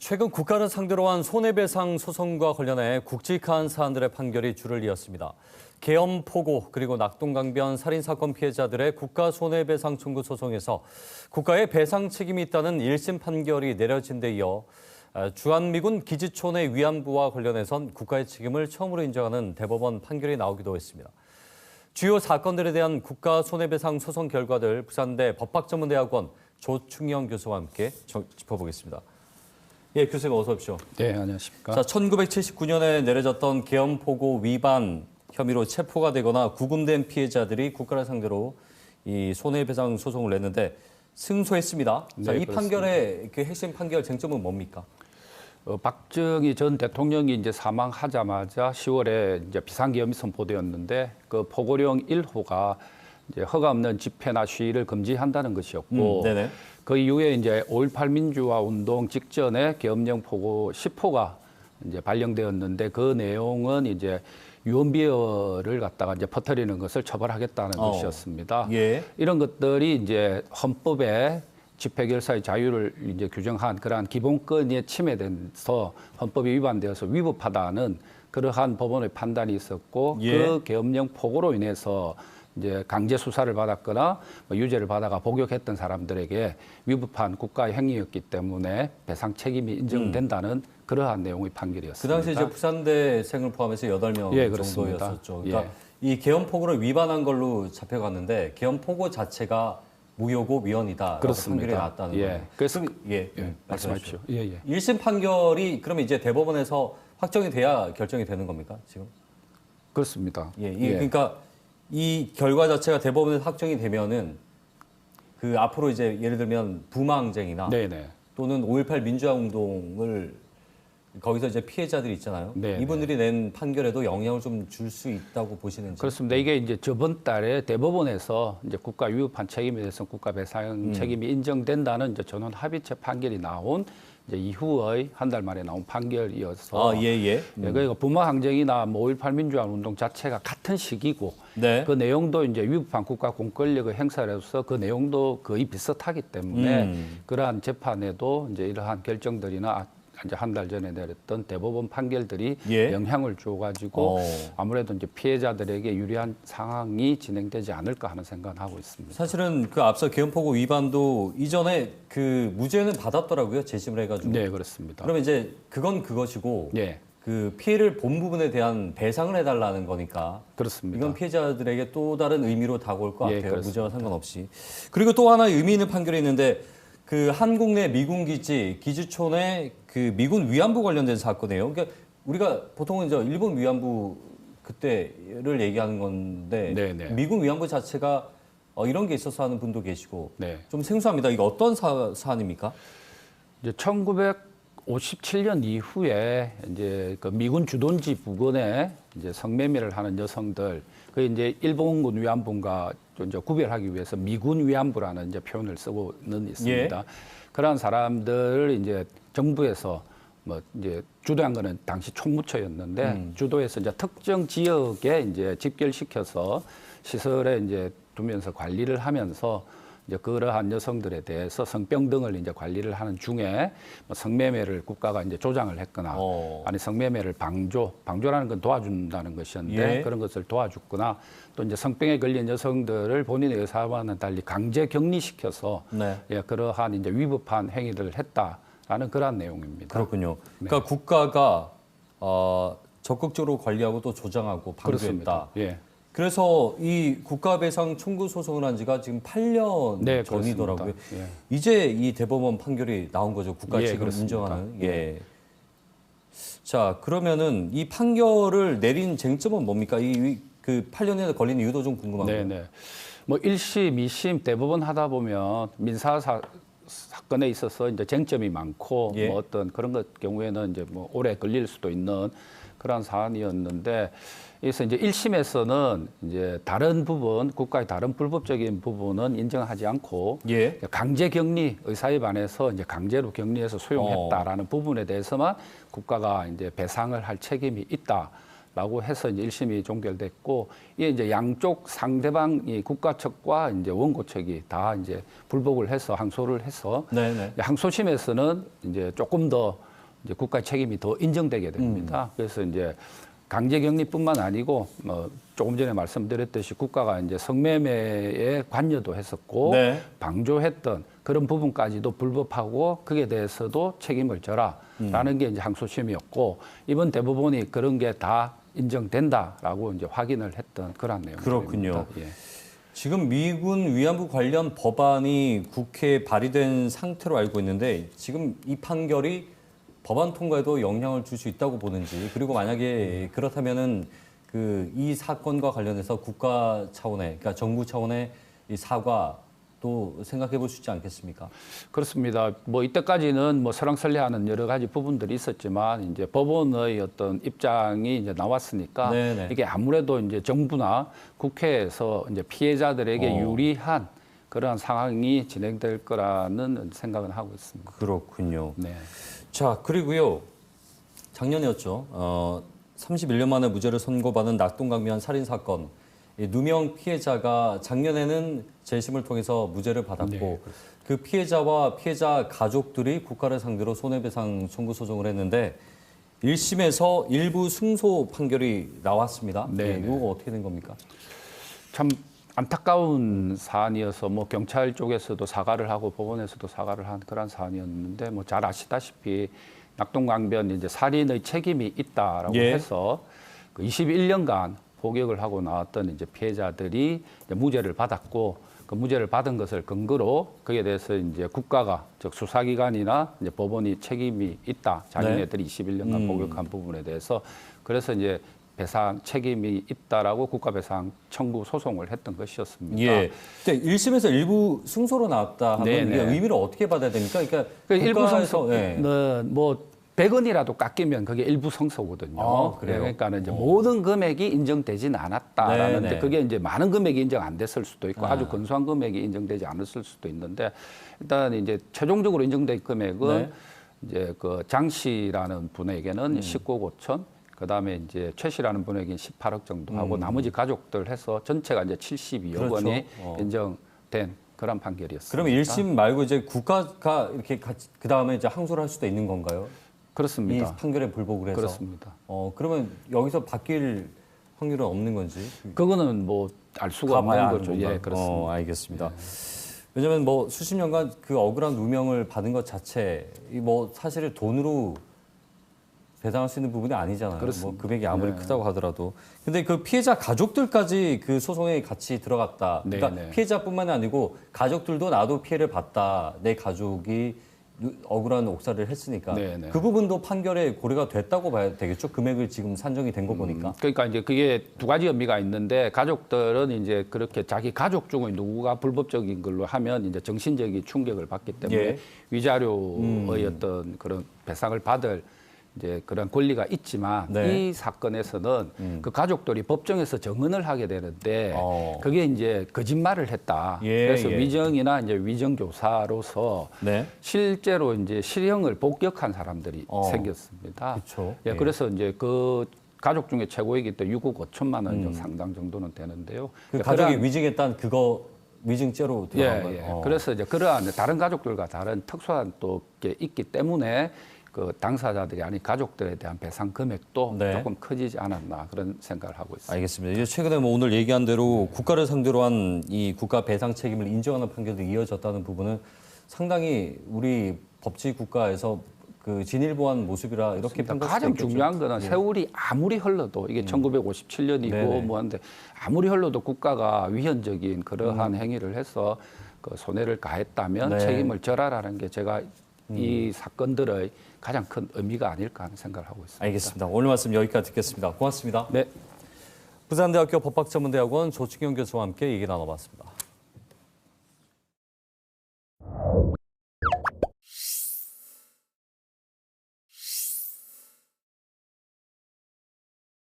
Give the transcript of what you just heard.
최근 국가를 상대로 한 손해배상 소송과 관련해 굵직한 사안들의 판결이 줄을 이었습니다. 계엄 포고 그리고 낙동강변 살인사건 피해자들의 국가 손해배상 청구 소송에서 국가의 배상 책임이 있다는 1심 판결이 내려진 데 이어 주한미군 기지촌의 위안부와 관련해선 국가의 책임을 처음으로 인정하는 대법원 판결이 나오기도 했습니다. 주요 사건들에 대한 국가 손해배상 소송 결과들 부산대 법학전문대학원 조충영 교수와 함께 짚어보겠습니다. 예, 교수님 어서 오십시오. 네, 안녕하십니까. 자, 1979년에 내려졌던 계엄포고 위반 혐의로 체포가 되거나 구금된 피해자들이 국가를 상대로 이 손해배상 소송을 냈는데 승소했습니다. 네, 자, 이 그렇습니다. 판결의 그 핵심 판결 쟁점은 뭡니까? 박정희 전 대통령이 이제 사망하자마자 10월에 이제 비상계엄이 선포되었는데 그 포고령 1호가 이제 허가 없는 집회나 시위를 금지한다는 것이었고 네네. 그 이후에 이제 5.18 민주화 운동 직전에 계엄령 포고 10호가 이제 발령되었는데 그 내용은 이제 유언비어를 갖다가 이제 퍼뜨리는 것을 처벌하겠다는 것이었습니다. 예. 이런 것들이 이제 헌법에 집회 결사의 자유를 이제 규정한 그러한 기본권이 침해돼서 헌법이 위반되어서 위법하다는 그러한 법원의 판단이 있었고 예. 그 계엄령 포고로 인해서 이제 강제 수사를 받았거나 유죄를 받아가 복역했던 사람들에게 위법한 국가의 행위였기 때문에 배상 책임이 인정된다는 그러한 내용의 판결이었습니다. 그 당시 이제 부산대생을 포함해서 8명 예, 그렇습니다. 정도였었죠. 그러니까 예. 이 계엄포고를 위반한 걸로 잡혀갔는데 계엄포고 자체가 무효고 위헌이다. 그렇습니다. 판결이 나왔다는 예. 거예요. 그래서 말씀하십시오. 예, 예. 1심 판결이 그러면 이제 대법원에서 확정이 돼야 결정이 되는 겁니까? 지금? 그렇습니다. 예, 그러니까 이 결과 자체가 대법원에서 확정이 되면은 그 앞으로 이제 예를 들면 부마항쟁이나 네네. 또는 5.18 민주화 운동을 거기서 이제 피해자들이 있잖아요. 네, 이분들이 낸 판결에도 영향을 좀 줄 수 있다고 보시는지. 그렇습니다. 이게 이제 저번 달에 대법원에서 이제 국가 위법한 책임에 대해서 국가 배상 책임이 인정된다는 이제 전원 합의체 판결이 나온 이제 이후의 한 달 만에 나온 판결이어서 그러니까 부마 항쟁이나 5.18 민주화 운동 자체가 같은 시기고 네. 그 내용도 이제 위법한 국가 공권력의 행사로서 그 내용도 거의 비슷하기 때문에 그러한 재판에도 이제 이러한 결정들이나 이제 한 달 전에 내렸던 대법원 판결들이 영향을 줘가지고 아무래도 이제 피해자들에게 유리한 상황이 진행되지 않을까 하는 생각을 하고 있습니다. 사실은 그 앞서 계엄포고 위반도 이전에 그 무죄는 받았더라고요. 재심을 해가지고. 네, 그렇습니다. 그러면 이제 그건 그것이고 예, 그 피해를 본 부분에 대한 배상을 해달라는 거니까. 그렇습니다. 이건 피해자들에게 또 다른 의미로 다가올 것 같아요. 그렇습니다. 무죄와 상관없이. 그리고 또 하나 의미 있는 판결이 있는데 그 한국 내 미군 기지, 기지촌의 그 미군 위안부 관련된 사건이에요. 그러니까 우리가 보통은 이제 일본 위안부 그때를 얘기하는 건데 네네. 미군 위안부 자체가 이런 게 있어서 하는 분도 계시고 네. 좀 생소합니다. 이거 어떤 사안입니까? 이제 1957년 이후에 이제 그 미군 주둔지 부근에 이제 성매매를 하는 여성들, 그 이제 일본군 위안부가 이제 구별하기 위해서 미군 위안부라는 이제 표현을 쓰고는 있습니다. 그러한 사람들을 이제 정부에서 뭐 이제 주도한 거는 당시 총무처였는데 주도해서 이제 특정 지역에 이제 집결시켜서 시설에 이제 두면서 관리를 하면서 이제 그러한 여성들에 대해서 성병등을 이제 관리를 하는 중에 뭐 성매매를 국가가 이제 조장을 했거나 아니 성매매를 방조라는 건 도와준다는 것이었는데 그런 것을 도와줬거나 또 이제 성병에 걸린 여성들을 본인의 의사와는 달리 강제 격리시켜서 그러한 이제 위법한 행위들을 했다라는 그러한 내용입니다. 그렇군요. 그러니까 국가가 적극적으로 관리하고 또 조장하고 방조했다. 예. 그래서 이 국가배상 청구 소송을 한 지가 지금 8년 전이더라고요. 이제 이 대법원 판결이 나온 거죠. 국가 책임을 인정하는. 자, 그러면은 이 판결을 내린 쟁점은 뭡니까? 그 8년에 걸린 이유도 좀 궁금합니다. 네네. 뭐 1심, 2심 대법원 하다 보면 민사 사건에 있어서 이제 쟁점이 많고 뭐 어떤 그런 것 경우에는 이제 뭐 오래 걸릴 수도 있는 그런 사안이었는데 그래서 이제 1심에서는 이제 다른 부분, 국가의 다른 불법적인 부분은 인정하지 않고 강제 격리, 의사에 반해서 이제 강제로 격리해서 수용했다라는 부분에 대해서만 국가가 이제 배상을 할 책임이 있다라고 해서 이제 1심이 종결됐고 이게 이제 양쪽 상대방이 국가 측과 이제 원고 측이 다 이제 불복을 해서 항소를 해서 항소심에서는 이제 조금 더 이제 국가의 책임이 더 인정되게 됩니다. 그래서 이제 강제격리뿐만 아니고 조금 전에 말씀드렸듯이 국가가 이제 성매매에 관여도 했었고 네. 방조했던 그런 부분까지도 불법하고 그에 대해서도 책임을 져라라는 게 이제 항소심이었고 이번 대법원이 그런 게 다 인정된다라고 이제 확인을 했던 그런 내용입니다. 그렇군요. 예. 지금 미군 위안부 관련 법안이 국회에 발의된 상태로 알고 있는데 지금 이 판결이 법안 통과에도 영향을 줄 수 있다고 보는지, 그리고 만약에 그렇다면은 이 사건과 관련해서 국가 차원의, 그러니까 정부 차원의 이 사과도 생각해 볼 수 있지 않겠습니까? 그렇습니다. 뭐 이때까지는 뭐 설왕설래하는 여러 가지 부분들이 있었지만 이제 법원의 어떤 입장이 이제 나왔으니까 네네. 이게 아무래도 이제 정부나 국회에서 이제 피해자들에게 유리한 그러한 상황이 진행될 거라는 생각은 하고 있습니다. 그렇군요. 네. 자, 그리고요. 작년이었죠. 31년 만에 무죄를 선고받은 낙동강변 살인사건. 이 누명 피해자가 작년에는 재심을 통해서 무죄를 받았고 네, 그 피해자와 피해자 가족들이 국가를 상대로 손해배상 청구 소송을 했는데 1심에서 일부 승소 판결이 나왔습니다. 네, 이거 어떻게 된 겁니까? 참 안타까운 사안이어서 뭐 경찰 쪽에서도 사과를 하고 법원에서도 사과를 한 그런 사안이었는데 뭐 잘 아시다시피 낙동강변 이제 살인의 책임이 있다라고 예. 해서 그 21년간 복역을 하고 나왔던 이제 피해자들이 이제 무죄를 받았고 그 무죄를 받은 것을 근거로 그에 대해서 이제 국가가 즉 수사기관이나 이제 법원이 책임이 있다. 자기네들이 21년간 복역한 부분에 대해서 그래서 이제 배상 책임이 있다라고 국가배상 청구 소송을 했던 것이었습니다. 예. 근데 1심에서 일부 승소로 나왔다 하면 네네. 이게 의미를 어떻게 받아야 됩니까? 그러니까 일부 국가에서, 성소, 예. 뭐 100원이라도 깎이면 그게 일부 성소거든요. 아, 그래요? 그러니까는 이제 모든 금액이 인정되지는 않았다라는데 네네. 그게 이제 많은 금액이 인정 안 됐을 수도 있고 아주 근소한 금액이 인정되지 않았을 수도 있는데 일단 이제 최종적으로 인정된 금액은 네. 이제 그 장 씨라는 분에게는 19억 5천, 그다음에 이제 최 씨라는 분에게는 18억 정도 하고 나머지 가족들 해서 전체가 이제 72억 그렇죠. 원이 인정된 그런 판결이었습니다. 그러면 1심 말고 이제 국가가 이렇게 같이 그 다음에 이제 항소를 할 수도 있는 건가요? 그렇습니다. 이 판결에 불복을 해서. 그렇습니다. 그러면 여기서 바뀔 확률은 없는 건지? 그거는 뭐 알 수가 가봐야 없는 아는 거죠. 건가? 예, 그렇습니다. 알겠습니다. 왜냐하면 뭐 수십 년간 그 억울한 누명을 받은 것 자체, 이 뭐 사실을 돈으로 배상할 수 있는 부분이 아니잖아요. 뭐 그렇습니다. 금액이 아무리 네. 크다고 하더라도. 근데 그 피해자 가족들까지 그 소송에 같이 들어갔다. 네, 그러니까 네. 피해자뿐만이 아니고 가족들도 나도 피해를 봤다. 내 가족이 억울한 옥살이를 했으니까 네, 네. 그 부분도 판결에 고려가 됐다고 봐야 되겠죠. 금액을 지금 산정이 된 거 보니까. 그러니까 이제 그게 두 가지 의미가 있는데 가족들은 이제 그렇게 자기 가족 중에 누구가 불법적인 걸로 하면 이제 정신적인 충격을 받기 때문에 예. 위자료의 어떤 그런 배상을 받을 이제 그런 권리가 있지만 네. 이 사건에서는 그 가족들이 법정에서 증언을 하게 되는데 그게 이제 거짓말을 했다. 예, 그래서 예. 위정이나 이제 위정교사로서 네. 실제로 이제 실형을 복역한 사람들이 생겼습니다. 그쵸. 예, 예. 그래서 이제 그 가족 중에 최고액이 또 6억 5천만 원 상당 정도는 되는데요. 그 예, 가족이 그러한- 위증했다는 그거 위증죄로 들어간 예, 거예요. 예. 그래서 이제 그러한 다른 가족들과 다른 특수한 또 게 있기 때문에 그 당사자들이 아닌 가족들에 대한 배상 금액도 네. 조금 커지지 않았나 그런 생각을 하고 있습니다. 알겠습니다. 이제 최근에 뭐 오늘 얘기한 대로 국가를 상대로 한 이 국가 배상 책임을 인정하는 판결도 이어졌다는 부분은 상당히 우리 법치 국가에서 그 진일보한 모습이라 이렇게 평가할 수도 가장 있겠죠. 중요한 거는 세월이 아무리 흘러도 이게 1957년이고 네네. 뭐 한데 아무리 흘러도 국가가 위헌적인 그러한 행위를 해서 그 손해를 가했다면 네. 책임을 져라라는 게 제가 이 사건들의 가장 큰 의미가 아닐까 하는 생각을 하고 있습니다. 알겠습니다. 오늘 말씀 여기까지 듣겠습니다. 고맙습니다. 네. 부산대학교 법학전문대학원 조충현 교수와 함께 얘기 나눠봤습니다.